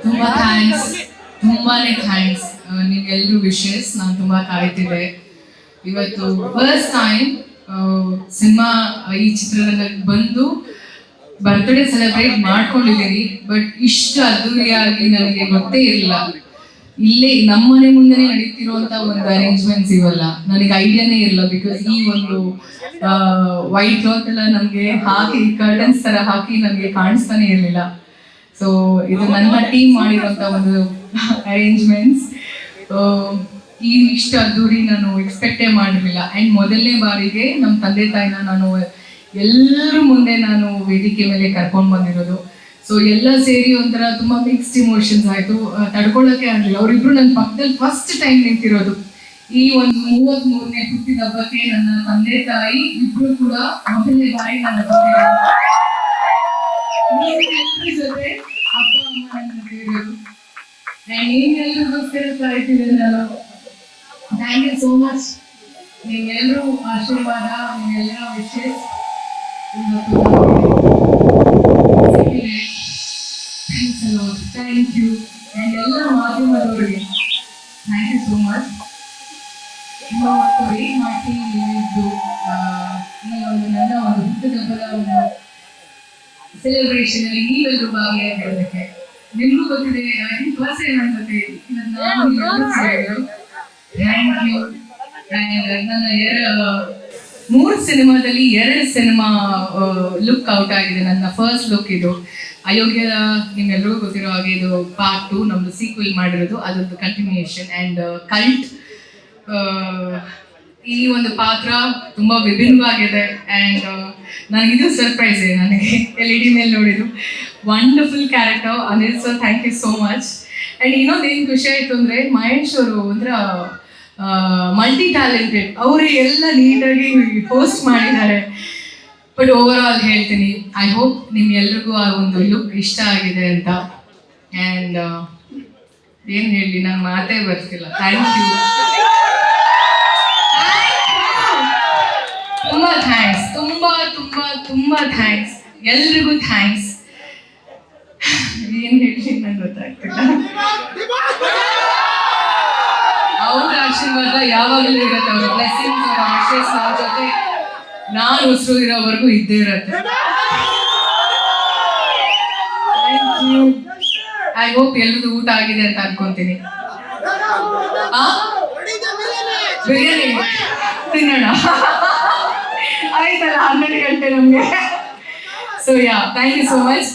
ತುಂಬಾ ಥ್ಯಾಂಕ್ಸ್, ತುಂಬಾನೇ thanks. ನಿಮ್ಗೆಲ್ರೂ wishes ನಾನು ತುಂಬಾ ಕಾಯ್ತಿದ್ದೆ. ಇವತ್ತು ಫಸ್ಟ್ ಟೈಮ್ ಸಿನಿಮಾ ಈ ಚಿತ್ರರಂಗಕ್ಕೆ ಬಂದು ಬರ್ತ್ಡೇ ಸೆಲೆಬ್ರೇಟ್ ಮಾಡ್ಕೊಂಡಿದ್ದೀನಿ. ಬಟ್ ಇಷ್ಟು ಅದ್ದೂರಿಯಾಗಿ ನನಗೆ ಗೊತ್ತೇ ಇರಲಿಲ್ಲ. ಇಲ್ಲೇ ನಮ್ಮನೆ ಮುಂದೆನೆ ನಡೀತಿರುವಂತ ಒಂದು ಅರೇಂಜ್ಮೆಂಟ್ಸ್ ಇವಲ್ಲ, ನನಗೆ ಐಡಿಯಾನೇ ಇರಲಿಲ್ಲ. ಬಿಕಾಸ್ ಈ ಒಂದು ವೈಟ್ ಕ್ಲಾತ್ ಎಲ್ಲ ನಮಗೆ ಹಾಕಿ ಕರ್ಟನ್ಸ್ ತರ ಹಾಕಿ ನನಗೆ ಕಾಣಿಸ್ತಾನೆ ಇರಲಿಲ್ಲ. ಸೊ ಇದು ನನ್ನ ಟೀಮ್ ಮಾಡಿರುವಂತ ಒಂದು ಅರೇಂಜ್ಮೆಂಟ್ಸ್. ಈ ಇಷ್ಟು ಅದ್ದೂರಿ ನಾನು ಎಕ್ಸ್ಪೆಕ್ಟೇ ಮಾಡಿರಲಿಲ್ಲ. ಆ್ಯಂಡ್ ಮೊದಲನೇ ಬಾರಿಗೆ ನಮ್ಮ ತಂದೆ ತಾಯಿನ ನಾನು ಎಲ್ಲರ ಮುಂದೆ ನಾನು ವೇದಿಕೆ ಮೇಲೆ ಕರ್ಕೊಂಡು ಬಂದಿರೋದು. ಸೊ ಎಲ್ಲ ಸೇರಿ ಒಂಥರ ತುಂಬಾ ಮಿಕ್ಸ್ಡ್ ಇಮೋಷನ್ಸ್ ಆಯಿತು, ತಡ್ಕೊಳ್ಳೋಕೆ ಆಗಲಿಲ್ಲ. ಅವರಿಬ್ರು ನನ್ನ ಪಕ್ಕದಲ್ಲಿ ಫಸ್ಟ್ ಟೈಮ್ ನಿಂತಿರೋದು. ಈ ಒಂದು 33ನೇ ಹುಟ್ಟಿದ ಹಬ್ಬಕ್ಕೆ ನನ್ನ ತಂದೆ ತಾಯಿ ಇಬ್ರು ಕೂಡ ಮೊದಲನೇ ಬಾರಿ ನನ್ನ ಜೊತೆ ಅಪ್ಪ ಅಮ್ಮ ನನ್ನ ಜೊತೆ ಇರೋದು. ನೀವೆಲ್ಲರಿಗೋಸ್ಕರ ಕಾಯ್ತಿದ್ದೆ ನಾನು. Thank you so much. ನೀವೆಲ್ಲರೂ ಆಶೀರ್ವಾದ, ನೀವೆಲ್ಲರ ವಿಶಸ್ ಥ್ಯಾಂಕ್ ಯು. ಆ್ಯಂಡ್ ಎಲ್ಲ ಮಾಧ್ಯಮದವರಿಗೆ ಥ್ಯಾಂಕ್ ಯು ಸೋ ಮಚ್. ತುಂಬ ವೇಟ್ ಮಾಡಿ ಇದ್ದು ಈ ಒಂದು ನನ್ನ ಒಂದು ಹುಟ್ಟುಹಬ್ಬದ ಒಂದು ಸೆಲೆಬ್ರೇಷನ್ ಅಲ್ಲಿ ನೀವೆಲ್ಲರೂ ಭಾಗಿಯಾಗಿರೋದಕ್ಕೆ. ನಿಮಗೂ ಗೊತ್ತಿದೆ, ಫಸ್ಟ್ ಏನ್ ಅನ್ಸುತ್ತೆ ಥ್ಯಾಂಕ್ ಯು. ನನ್ನ 3 ಸಿನಿಮಾದಲ್ಲಿ 2 ಸಿನಿಮಾ ಲುಕ್ ಔಟ್ ಆಗಿದೆ. ನನ್ನ ಫಸ್ಟ್ ಲುಕ್ ಇದು ಅಯೋಗ್ಯ. ನಿಮ್ಗೆಲ್ಲರಿಗೂ ಗೊತ್ತಿರೋ ಹಾಗೆ ಇದು ಪಾರ್ಟ್ 2 ನಮ್ದು ಸೀಕ್ವೆಲ್ ಮಾಡಿರೋದು, ಅದೊಂದು ಕಂಟಿನ್ಯೂಯೇಷನ್. ಆ್ಯಂಡ್ ಕಲ್ಟ್ ಈ ಒಂದು ಪಾತ್ರ ತುಂಬಾ ವಿಭಿನ್ನವಾಗಿದೆ. ಆ್ಯಂಡ್ ನನಗಿದು ಸರ್ಪ್ರೈಸ್ ಇದೆ. ನನಗೆ LED ಮೇಲೆ ನೋಡಿದ್ದು wonderful character Anil sir, thank you so much. And ಇನ್ನೊಂದೇನು ಖುಷಿ ಆಯಿತು ಅಂದರೆ ಮಹೇಶ್ ಅವರು ಒಂಥರ ಮಲ್ಟಿ ಟ್ಯಾಲೆಂಟೆಡ್. ಅವರೇ ಎಲ್ಲ ನೀಟಾಗಿ ಹೋಸ್ಟ್ ಮಾಡಿದ್ದಾರೆ. ಬಟ್ ಓವರ್ ಆಲ್ ಹೇಳ್ತೀನಿ, ಐ ಹೋಪ್ ನಿಮ್ಗೆಲ್ರಿಗೂ ಆ ಒಂದು ಲುಕ್ ಇಷ್ಟ ಆಗಿದೆ ಅಂತ. ಆ್ಯಂಡ್ ಏನು ಹೇಳಿ, ನನ್ನ ಮಾತೇ ಬರ್ತಿಲ್ಲ. ಥ್ಯಾಂಕ್ ಯು, ತುಂಬ ಥ್ಯಾಂಕ್ಸ್, ತುಂಬ ತುಂಬ ತುಂಬ ಥ್ಯಾಂಕ್ಸ್. ಎಲ್ರಿಗೂ ಥ್ಯಾಂಕ್ಸ್. ಏನು ಹೇಳಿ ನಂಗೆ ಗೊತ್ತಾಗ್ತಿಲ್ಲ. ಅವ್ರ ಆಶೀರ್ವಾದ ಯಾವಾಗಲೂ ಇರುತ್ತೆ, ಅವರ ಬ್ಲೆಸ್ಸಿಂಗ್ಸ್, ಅವರ ಆಶೀರ್ವಾದ ನಮ್ಮ ಜೊತೆ ನಾನು ಉಸಿರು ಇರೋವರೆಗೂ ಇದ್ದೇ ಇರುತ್ತೆ. Thank you. ಐ ಹೋಪ್ ಎಲ್ರದ್ದು ಊಟ ಆಗಿದೆ ಅಂತ ಅನ್ಕೊಂತೀನಿ. ಬಿರಿಯಾನಿ ತಿನ್ನೋಣ ಆಯ್ತಲ್ಲ, 12 ಗಂಟೆ ನಮಗೆ. So yeah, thank you so much.